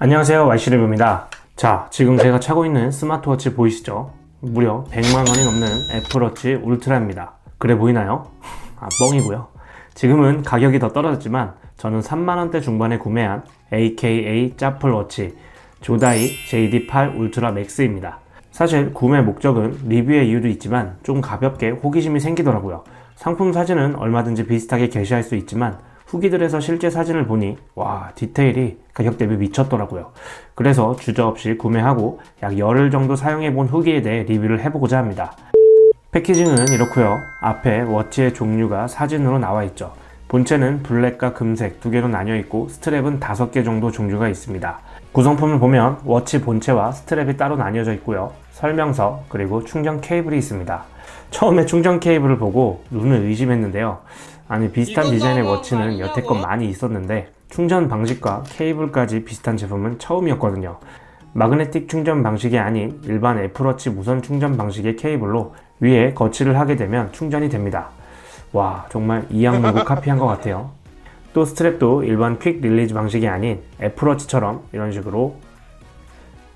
안녕하세요, YC리뷰입니다. 자, 지금 제가 차고 있는 스마트워치 보이시죠? 무려 100만원이 넘는 애플워치 울트라입니다. 그래 보이나요? 뻥이고요. 지금은 가격이 더 떨어졌지만 저는 3만원대 중반에 구매한 AKA 짜플워치 조다이 JD8 울트라 맥스입니다. 사실 구매 목적은 리뷰의 이유도 있지만 좀 가볍게 호기심이 생기더라고요. 상품 사진은 얼마든지 비슷하게 게시할 수 있지만 후기들에서 실제 사진을 보니 와, 디테일이 가격 대비 미쳤더라고요. 그래서 주저없이 구매하고 약 열흘 정도 사용해본 후기에 대해 리뷰를 해보고자 합니다. 패키징은 이렇고요. 앞에 워치의 종류가 사진으로 나와 있죠. 본체는 블랙과 금색 두 개로 나뉘어 있고 스트랩은 5개 정도 종류가 있습니다. 구성품을 보면 워치 본체와 스트랩이 따로 나뉘어져 있고요. 설명서 그리고 충전 케이블이 있습니다. 처음에 충전 케이블을 보고 눈을 의심했는데요. 아니, 비슷한 디자인의 워치는 여태껏 많이 있었는데 충전 방식과 케이블까지 비슷한 제품은 처음이었거든요. 마그네틱 충전 방식이 아닌 일반 애플워치 무선 충전 방식의 케이블로 위에 거치를 하게 되면 충전이 됩니다. 와, 정말 이악물고 카피한 것 같아요. 또 스트랩도 일반 퀵 릴리즈 방식이 아닌 애플워치처럼 이런 식으로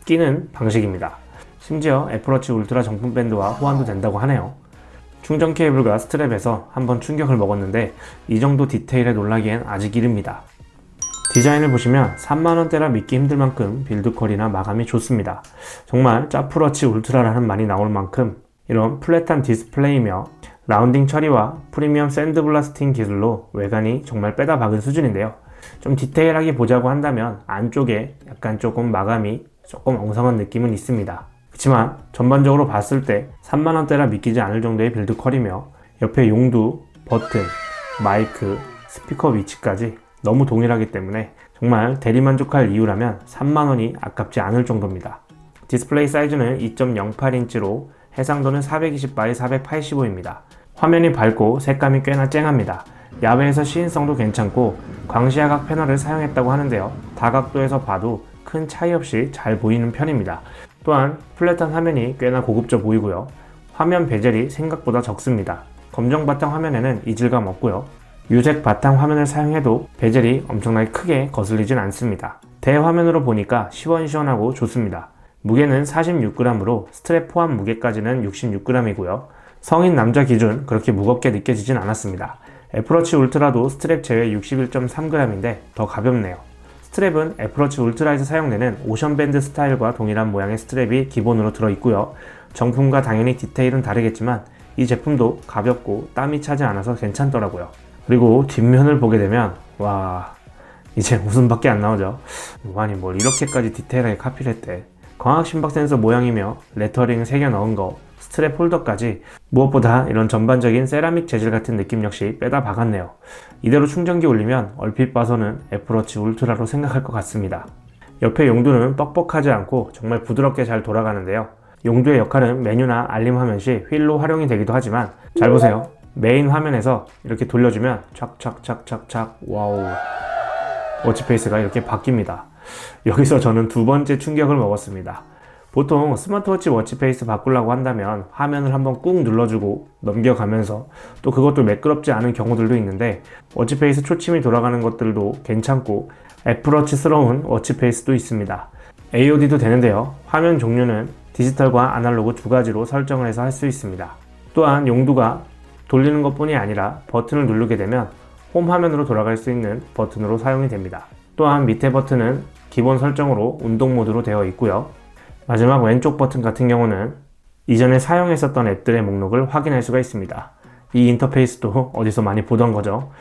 끼는 방식입니다. 심지어 애플워치 울트라 정품 밴드와 호환도 된다고 하네요. 충전 케이블과 스트랩에서 한번 충격을 먹었는데 이 정도 디테일에 놀라기엔 아직 이릅니다. 디자인을 보시면 3만원대라 믿기 힘들 만큼 빌드퀄이나 마감이 좋습니다. 정말 짜플워치 울트라라는 말이 나올 만큼 이런 플랫한 디스플레이며 라운딩 처리와 프리미엄 샌드블라스팅 기술로 외관이 정말 빼다 박은 수준인데요. 좀 디테일하게 보자고 한다면 안쪽에 약간 조금 마감이 조금 엉성한 느낌은 있습니다. 그렇지만 전반적으로 봤을 때 3만원대라 믿기지 않을 정도의 빌드 퀄이며 옆에 용두, 버튼, 마이크, 스피커 위치까지 너무 동일하기 때문에 정말 대리만족할 이유라면 3만원이 아깝지 않을 정도입니다. 디스플레이 사이즈는 2.08인치로 해상도는 420x 485입니다. 화면이 밝고 색감이 꽤나 쨍합니다. 야외에서 시인성도 괜찮고 광시야각 패널을 사용했다고 하는데요. 다각도에서 봐도 큰 차이 없이 잘 보이는 편입니다. 또한 플랫한 화면이 꽤나 고급져 보이고요. 화면 베젤이 생각보다 적습니다. 검정 바탕 화면에는 이질감 없고요. 유색 바탕 화면을 사용해도 베젤이 엄청나게 크게 거슬리진 않습니다. 대화면으로 보니까 시원시원하고 좋습니다. 무게는 46g으로 스트랩 포함 무게까지는 66g이고요. 성인 남자 기준 그렇게 무겁게 느껴지진 않았습니다. 애플워치 울트라도 스트랩 제외 61.3g인데 더 가볍네요. 스트랩은 애플워치 울트라에서 사용되는 오션밴드 스타일과 동일한 모양의 스트랩이 기본으로 들어있고요. 정품과 당연히 디테일은 다르겠지만 이 제품도 가볍고 땀이 차지 않아서 괜찮더라고요. 그리고 뒷면을 보게 되면 와, 이제 웃음밖에 안 나오죠. 아니 뭘 이렇게까지 디테일하게 카피를 했대. 광학 심박 센서 모양이며 레터링 새겨 넣은 거, 스트랩 홀더까지 무엇보다 이런 전반적인 세라믹 재질 같은 느낌 역시 빼다 박았네요. 이대로 충전기 올리면 얼핏 봐서는 애플워치 울트라로 생각할 것 같습니다. 옆에 용두는 뻑뻑하지 않고 정말 부드럽게 잘 돌아가는데요. 용두의 역할은 메뉴나 알림 화면 시 휠로 활용이 되기도 하지만 잘 보세요. 메인 화면에서 이렇게 돌려주면 착착착착착 와우, 워치페이스가 이렇게 바뀝니다. 여기서 저는 두 번째 충격을 먹었습니다. 보통 스마트워치 워치페이스 바꾸려고 한다면 화면을 한번 꾹 눌러주고 넘겨가면서 또 그것도 매끄럽지 않은 경우들도 있는데 워치페이스 초침이 돌아가는 것들도 괜찮고 애플워치스러운 워치페이스도 있습니다. AOD도 되는데요. 화면 종류는 디지털과 아날로그 두 가지로 설정을 해서 할 수 있습니다. 또한 용두가 돌리는 것뿐이 아니라 버튼을 누르게 되면 홈 화면으로 돌아갈 수 있는 버튼으로 사용이 됩니다. 또한 밑에 버튼은 기본 설정으로 운동 모드로 되어 있고요. 마지막 왼쪽 버튼 같은 경우는 이전에 사용했었던 앱들의 목록을 확인할 수가 있습니다. 이 인터페이스도 어디서 많이 보던 거죠.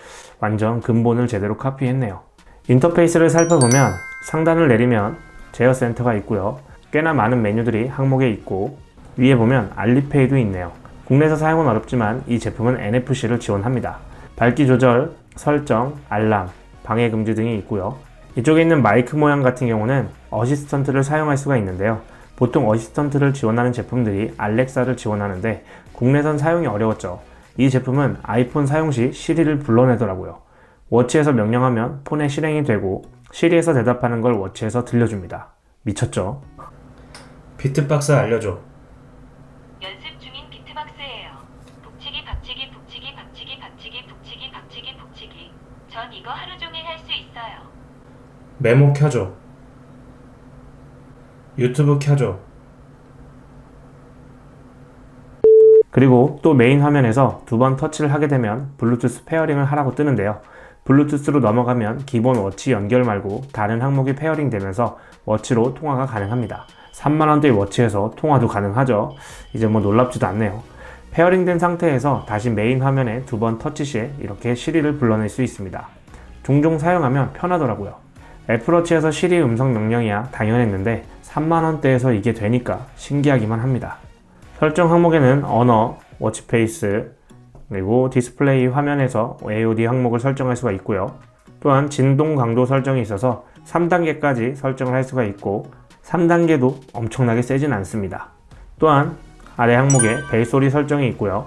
완전 근본을 제대로 카피했네요. 인터페이스를 살펴보면 상단을 내리면 제어 센터가 있고요. 꽤나 많은 메뉴들이 항목에 있고 위에 보면 알리페이도 있네요. 국내에서 사용은 어렵지만 이 제품은 NFC를 지원합니다. 밝기 조절, 설정, 알람, 방해 금지 등이 있고요. 이쪽에 있는 마이크 모양 같은 경우는 어시스턴트를 사용할 수가 있는데요. 보통 어시스턴트를 지원하는 제품들이 알렉사를 지원하는데 국내선 사용이 어려웠죠. 이 제품은 아이폰 사용 시 시리를 불러내더라고요. 워치에서 명령하면 폰에 실행이 되고 시리에서 대답하는 걸 워치에서 들려줍니다. 미쳤죠? 비트박스 알려줘. 연습 중인 비트박스예요. 북치기 박치기 북치기 박치기 박치기 북치기 박치기 북치기. 전 이거 하루 종일 할 수 있어요. 메모 켜줘. 유튜브 켜줘. 그리고 또 메인 화면에서 두 번 터치를 하게 되면 블루투스 페어링을 하라고 뜨는데요. 블루투스로 넘어가면 기본 워치 연결 말고 다른 항목이 페어링 되면서 워치로 통화가 가능합니다. 3만원대의 워치에서 통화도 가능하죠. 이제 뭐 놀랍지도 않네요. 페어링 된 상태에서 다시 메인 화면에 두 번 터치 시에 이렇게 시리를 불러낼 수 있습니다. 종종 사용하면 편하더라고요. 애플워치에서 시리 음성 명령이야 당연했는데 3만원대에서 이게 되니까 신기하기만 합니다. 설정 항목에는 언어, 워치페이스, 그리고 디스플레이 화면에서 AOD 항목을 설정할 수가 있고요. 또한 진동 강도 설정이 있어서 3단계까지 설정을 할 수가 있고 3단계도 엄청나게 세진 않습니다. 또한 아래 항목에 벨소리 설정이 있고요.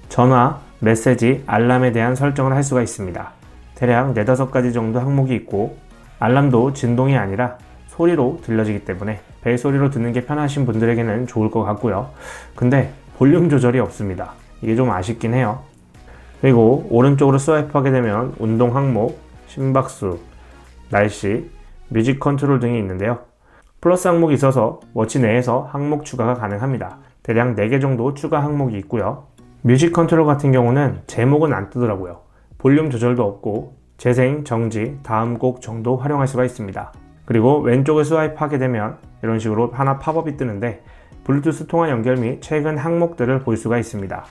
전화, 메시지, 알람에 대한 설정을 할 수가 있습니다. 대략 4-5가지 정도 항목이 있고 알람도 진동이 아니라 소리로 들려지기 때문에 벨소리로 듣는 게 편하신 분들에게는 좋을 것 같고요. 근데 볼륨 조절이 없습니다. 이게 좀 아쉽긴 해요. 그리고 오른쪽으로 스와이프하게 되면 운동 항목, 심박수, 날씨, 뮤직 컨트롤 등이 있는데요. 플러스 항목이 있어서 워치 내에서 항목 추가가 가능합니다. 대략 4개 정도 추가 항목이 있고요. 뮤직 컨트롤 같은 경우는 제목은 안 뜨더라고요. 볼륨 조절도 없고 재생, 정지, 다음 곡 정도 활용할 수가 있습니다. 그리고 왼쪽을 스와이프하게 되면 이런 식으로 하나 팝업이 뜨는데 블루투스 통화 연결 및 최근 항목들을 볼 수가 있습니다.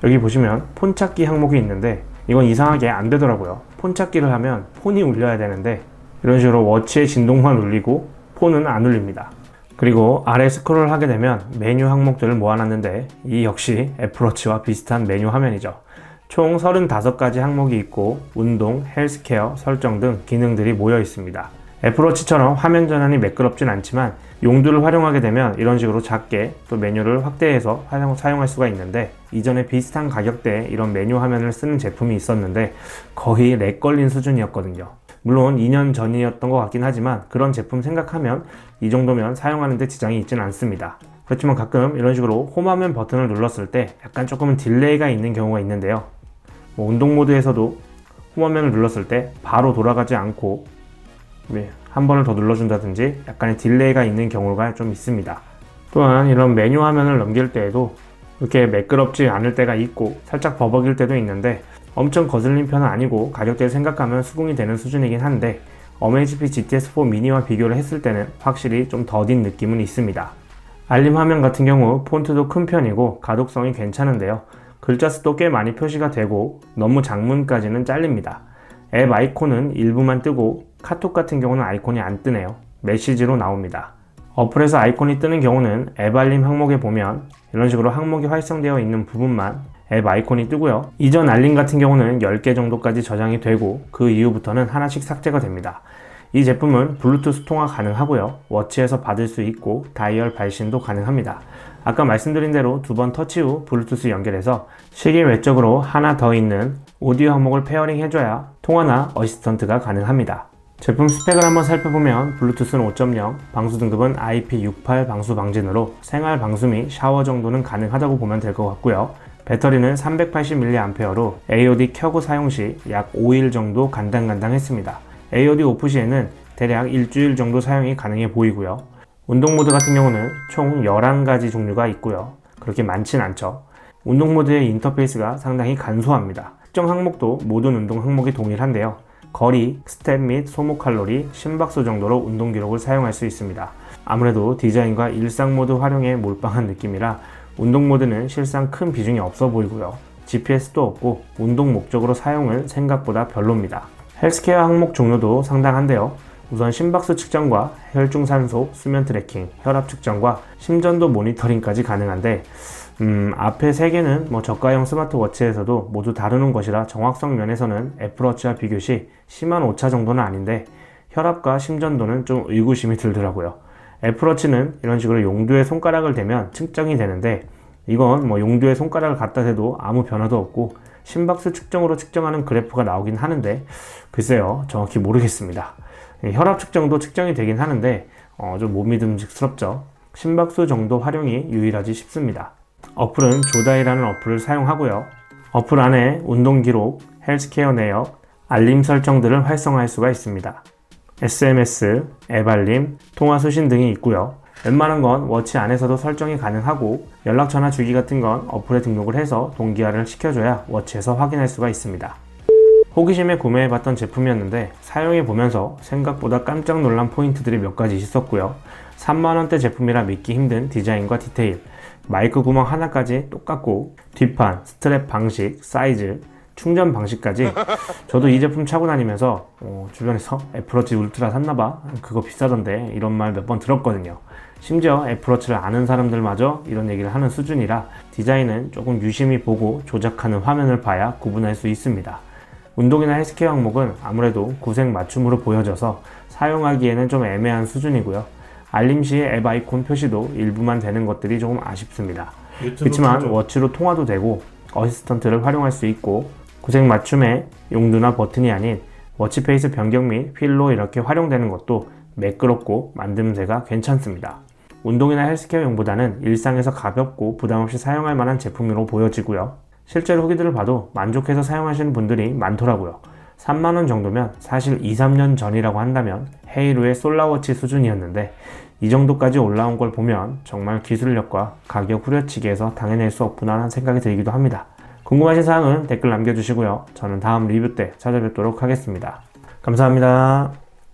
여기 보시면 폰 찾기 항목이 있는데 이건 이상하게 안 되더라고요. 폰 찾기를 하면 폰이 울려야 되는데 이런 식으로 워치의 진동만 울리고 폰은 안 울립니다. 그리고 아래 스크롤을 하게 되면 메뉴 항목들을 모아놨는데 이 역시 애플워치와 비슷한 메뉴 화면이죠. 총 35가지 항목이 있고 운동, 헬스케어, 설정 등 기능들이 모여 있습니다. 애플워치처럼 화면 전환이 매끄럽진 않지만 용도를 활용하게 되면 이런 식으로 작게 또 메뉴를 확대해서 사용할 수가 있는데 이전에 비슷한 가격대에 이런 메뉴 화면을 쓰는 제품이 있었는데 거의 렉 걸린 수준이었거든요. 물론 2년 전이었던 것 같긴 하지만 그런 제품 생각하면 이 정도면 사용하는데 지장이 있진 않습니다. 그렇지만 가끔 이런 식으로 홈화면 버튼을 눌렀을 때 약간 조금은 딜레이가 있는 경우가 있는데요. 운동 모드에서도 홈화면을 눌렀을 때 바로 돌아가지 않고 한 번을 더 눌러준다든지 약간의 딜레이가 있는 경우가 좀 있습니다. 또한 이런 메뉴 화면을 넘길 때에도 이렇게 매끄럽지 않을 때가 있고 살짝 버벅일 때도 있는데 엄청 거슬린 편은 아니고 가격대를 생각하면 수긍이 되는 수준이긴 한데 어메이지피 GTS4 미니와 비교를 했을 때는 확실히 좀 더딘 느낌은 있습니다. 알림 화면 같은 경우 폰트도 큰 편이고 가독성이 괜찮은데요. 글자 수도 꽤 많이 표시가 되고 너무 장문까지는 잘립니다. 앱 아이콘은 일부만 뜨고 카톡 같은 경우는 아이콘이 안 뜨네요. 메시지로 나옵니다. 어플에서 아이콘이 뜨는 경우는 앱 알림 항목에 보면 이런 식으로 항목이 활성되어 있는 부분만 앱 아이콘이 뜨고요. 이전 알림 같은 경우는 10개 정도까지 저장이 되고 그 이후부터는 하나씩 삭제가 됩니다. 이 제품은 블루투스 통화 가능하고요. 워치에서 받을 수 있고 다이얼 발신도 가능합니다. 아까 말씀드린 대로 두 번 터치 후 블루투스 연결해서 시계 외적으로 하나 더 있는 오디오 항목을 페어링 해줘야 통화나 어시스턴트가 가능합니다. 제품 스펙을 한번 살펴보면 블루투스는 5.0, 방수 등급은 IP68 방수 방진으로 생활 방수 및 샤워 정도는 가능하다고 보면 될 것 같고요. 배터리는 380mAh로 AOD 켜고 사용 시 약 5일 정도 간당간당했습니다. AOD 오프 시에는 대략 일주일 정도 사용이 가능해 보이고요. 운동 모드 같은 경우는 총 11가지 종류가 있고요. 그렇게 많진 않죠. 운동 모드의 인터페이스가 상당히 간소합니다. 특정 항목도 모든 운동 항목이 동일한데요. 거리, 스텝 및 소모 칼로리, 심박수 정도로 운동 기록을 사용할 수 있습니다. 아무래도 디자인과 일상 모드 활용에 몰빵한 느낌이라 운동 모드는 실상 큰 비중이 없어 보이고요. GPS도 없고 운동 목적으로 사용은 생각보다 별로입니다. 헬스케어 항목 종류도 상당한데요. 우선 심박수 측정과 혈중산소, 수면 트래킹, 혈압 측정과 심전도 모니터링까지 가능한데 앞에 3개는 저가형 스마트워치에서도 모두 다루는 것이라 정확성 면에서는 애플워치와 비교 시 심한 오차 정도는 아닌데 혈압과 심전도는 좀 의구심이 들더라고요. 애플워치는 이런 식으로 용두에 손가락을 대면 측정이 되는데 이건 용두에 손가락을 갖다 대도 아무 변화도 없고 심박수 측정으로 측정하는 그래프가 나오긴 하는데 글쎄요, 정확히 모르겠습니다. 혈압 측정도 측정이 되긴 하는데 좀 못 믿음직스럽죠. 심박수 정도 활용이 유일하지 싶습니다. 어플은 조다이라는 어플을 사용하고요. 어플 안에 운동 기록, 헬스케어 내역, 알림 설정들을 활성화할 수가 있습니다. SMS, 앱 알림, 통화 수신 등이 있고요. 웬만한 건 워치 안에서도 설정이 가능하고 연락처나 주기 같은 건 어플에 등록을 해서 동기화를 시켜줘야 워치에서 확인할 수가 있습니다. 호기심에 구매해봤던 제품이었는데 사용해보면서 생각보다 깜짝 놀란 포인트들이 몇 가지 있었고요. 3만원대 제품이라 믿기 힘든 디자인과 디테일, 마이크 구멍 하나까지 똑같고 뒷판, 스트랩 방식, 사이즈, 충전 방식까지 저도 이 제품 차고 다니면서 주변에서 애플워치 울트라 샀나봐? 그거 비싸던데 이런 말 몇 번 들었거든요. 심지어 애플워치를 아는 사람들마저 이런 얘기를 하는 수준이라 디자인은 조금 유심히 보고 조작하는 화면을 봐야 구분할 수 있습니다. 운동이나 헬스케어 항목은 아무래도 구색 맞춤으로 보여져서 사용하기에는 좀 애매한 수준이고요. 알림 시에 앱 아이콘 표시도 일부만 되는 것들이 조금 아쉽습니다. 그렇지만 워치로 통화도 되고 어시스턴트를 활용할 수 있고 구색 맞춤의 용두나 버튼이 아닌 워치 페이스 변경 및 휠로 이렇게 활용되는 것도 매끄럽고 만듦새가 괜찮습니다. 운동이나 헬스케어용보다는 일상에서 가볍고 부담없이 사용할 만한 제품으로 보여지고요. 실제로 후기들을 봐도 만족해서 사용하시는 분들이 많더라고요. 3만원 정도면 사실 2-3년 전이라고 한다면 헤이루의 솔라워치 수준이었는데 이 정도까지 올라온 걸 보면 정말 기술력과 가격 후려치기에서 당해낼 수 없구나 하는 생각이 들기도 합니다. 궁금하신 사항은 댓글 남겨주시고요. 저는 다음 리뷰 때 찾아뵙도록 하겠습니다. 감사합니다.